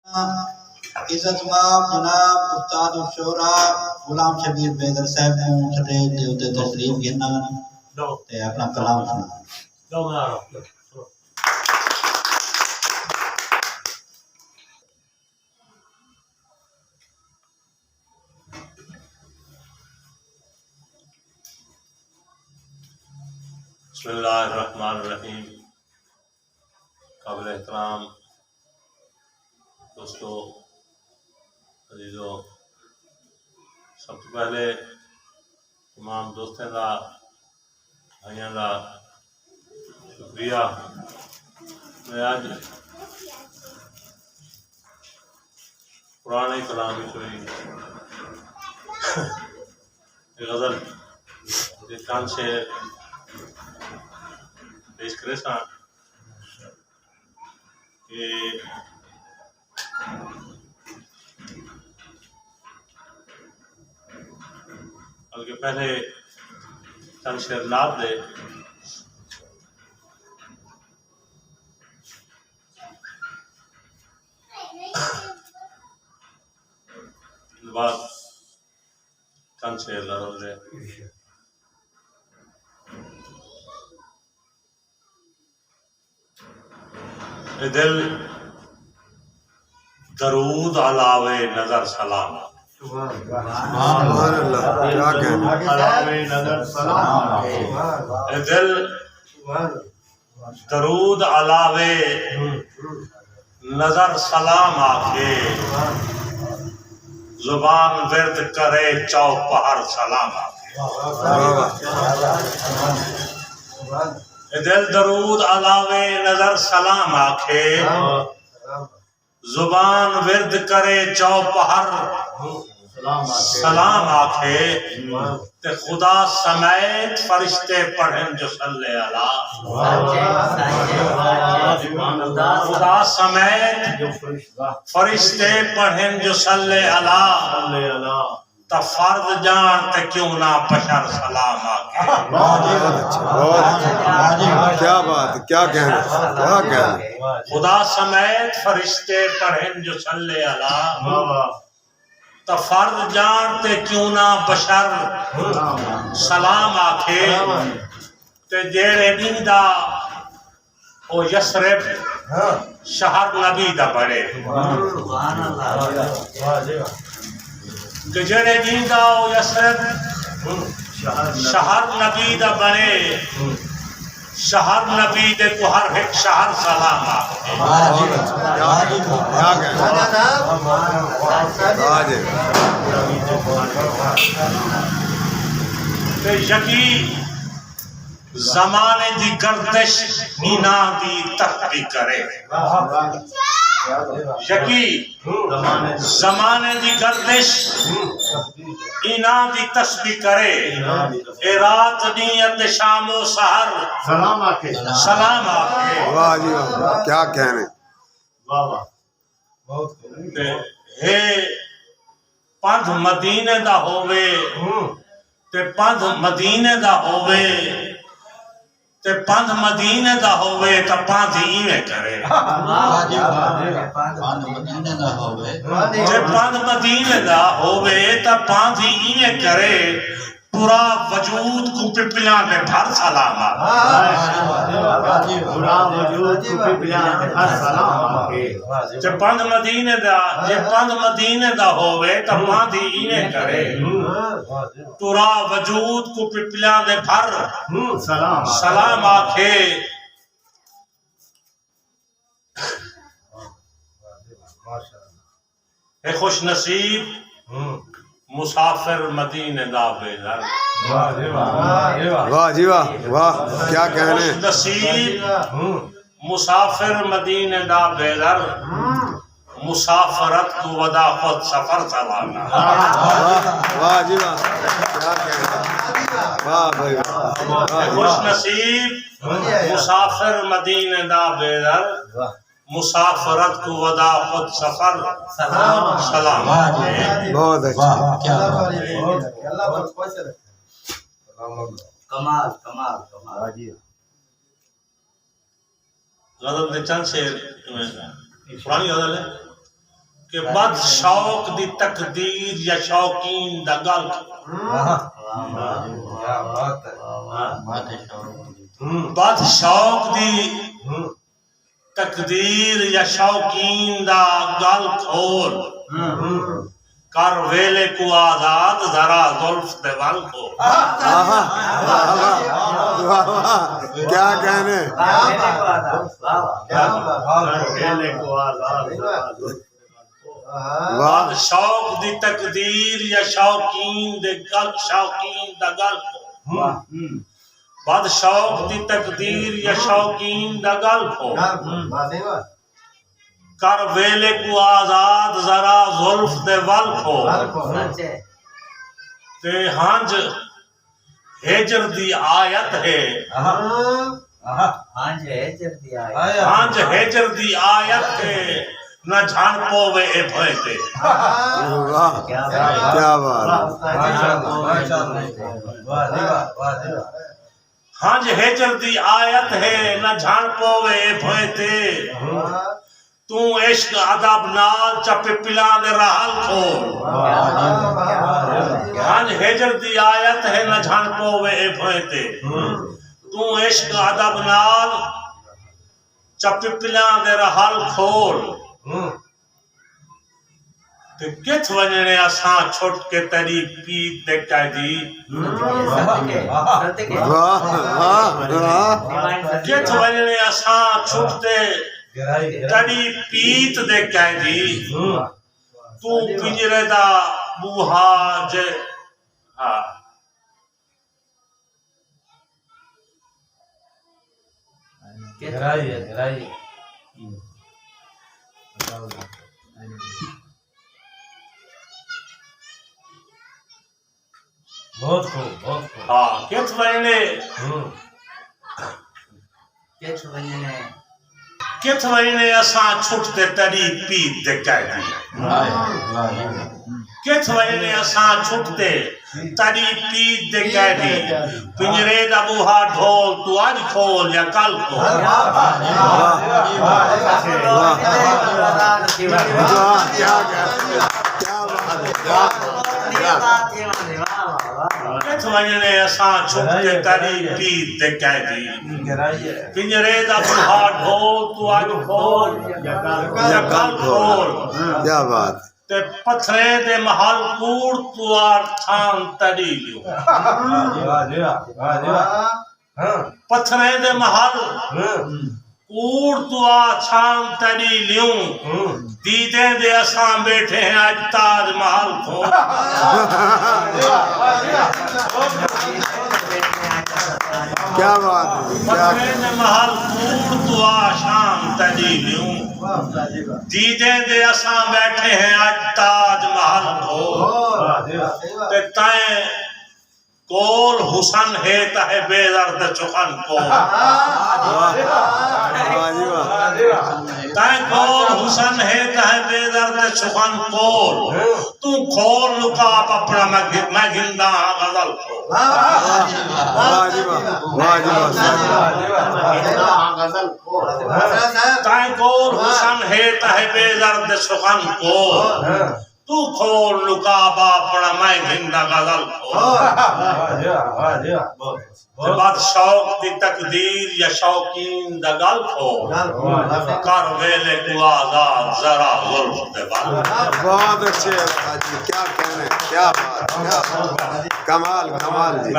عزت ماب جناب استاد الشورا غلام شبیر بیدر صاحب کو سٹیج دے اوتے تشریف گھنا تے اپنا کلام سنا بسم اللہ الرحمن الرحیم۔ قابل احترام دوستو عزیزو، سب تو پہلے تمام دوستوں کا بھائیوں کا شکریہ۔ میں آج پرانے کلام ہوئی غزل کان سے پیش کرے سا کہ بلکہ پہلے چند شعر لاد دے بعد چند شعر لاد دے۔ دل درود علاوے نظر سلام، سبحان اللہ، کیا کہنا، علاوے نظر سلام، دل درود علاوے نظر سلام آکھے، زبان ورد کرے چوپہر سلام آکھے۔ دل درود علاوے نظر سلام آکھے، زبان ورد کرے چوپہر سلام آکھے، تے خدا سمیت فرشتے پڑھیں جو صلی اللہ، خدا سمیت فرشتے پڑھیں جو صلی اللہ، تا فرض جان تے کیوں نہ بشر سلام آکھے۔ بہت اچھا، کیا بات، کیا کہنا، کیا کہنا۔ خدا سمیت فرشتے پڑھیں جو صلی اللہ، تا فرض جان تے کیوں نہ بشر سلام آکھے، تے جیڑے دیندا او یسرب شہر نبی دا بڑے، کہ جڑے دیندا او یسرب شہر نبی دا بنے، شہر نبی دے کو ہر ایک شہر سلام آکھے۔ کیا تے یقی زمانے دی گردش اینا دی تخبی کرے، یقی زمانے دی گردش اینا دی تسبیح کرے، اے رات نیت شام و سحر سلام آکھے۔ واہ جی واہ، کیا کہنے۔ ہے پندھ مدینے دا ہووے، تے پندھ مدینے دا ہووے، تے پندھ مدینے دا ہووے تا پندھ ایویں کرے، پانچ مدینے دا ہوئے تے پندھ مدینے دا ہووے تا پندھ ایویں کرے، پورا وجود کو پپلیاں میں بھر سلام آکھے۔ جے پندھ مدینے دا ہووے تا پندھ ایویں کرے، پورا وجود کو پپلیاں دے بھر سلام آکھے۔ اے خوش نصیب مسافر مدینے دا بیدر، واہ جی واہ، واہ کیا خوش کہنے۔ نصیب مسافر مدینے دا بیدر، مسافرت کو ودا خود سفر سلانا۔ واہ جی واہ، کیا کہنے، واہ بھائی واہ۔ خوش نصیب مسافر مدینے دا بیدر، مسافرت کو ودا خود سفر سلام۔ بہت اچھا، کمال کمال کمال۔ غزل دے چند شعر پرانی غزل ہے، کہ بد شوق دی تقدیر یا شوقین دا گل بد شوق دی تقدیر یا شوقین دا گل کھول کر ویلے کو آزاد ذرا زلف دے ول کو کیا کہنے بد شوق دی تقدیر یا شوقین دے گل شوقین دا گل کو بد شوق دی تقدیر یا شوقین دا گل کو کر ویلے کو آزاد ذرا زلف دے ول کو تے ہنج ہجر دی آیت ہے ہنج ہجر دی آیت ہے نہ جھان پوے اے بھوئے تے واہ کیا بات ہنج ہجر دی آیت ہے نہ جھان پوے اے بھوئے تے تو عشق ادب نال چپے پلا دے رحل کھول ہن ہجر دی آیت ہے نہ جھان پوے اے بھوئے تے تو عشق ادب نال چپے پلا دے رحل کھول تے کت ونجنے اساں چھٹ کے تیری پیت دے کہہ دی واہ واہ واہ کت ونجنے اساں چھٹ تے تڑی پیت دے کہہ دی تو پنجرے دا بوہا جے بہت خوب بہت خوب ہاں کت ونجنے کت ونجنے اساں چھٹ تے تڑی پیت دے کہہ دی کت ونجنے اساں چھٹ تے تڑی پیت دے کہہ دی پنجرے دا بوہا ڈھول تو آج کھول یا کل کھول کت ونجنے اساں چھٹ تے تڑی پیت دے کہہ دی پنجرے دا بوہا ڈھول تو آج کھول یا کل کھول کیا بات تے پتھرے دے محل کوڑ تو آر تھان تڑی لیوں پتھرے دے محل کوڑ تو آر تھان تڑی لیوں دیدے دے اساں بیٹھے ہیں آج تاج محل کو کیا بات ہے پتھرے دے محل کوڑ تو آر شام تڑی لیوں دیدے دے اساں بیٹھے ہیں آج تاج محل کو تے تائیں کول حسن ہے تاہے بے درد چکن کو تائیں کول حسن ہے تاہے بے درد چکن کول تو کھول لکاب اپنا میں گندہ غزل کو تائیں کول حسن ہے تاہے بے درد چکن کول تو کھول لکاب اپنا میں گندہ غزل کو بات شوق دی تقدیر یا شوقین دا گل کو کر ویلے کو آزاد ذرا غلف دے بات بہت اچھے جی کیا کہنے کیا بات کمال کمال جی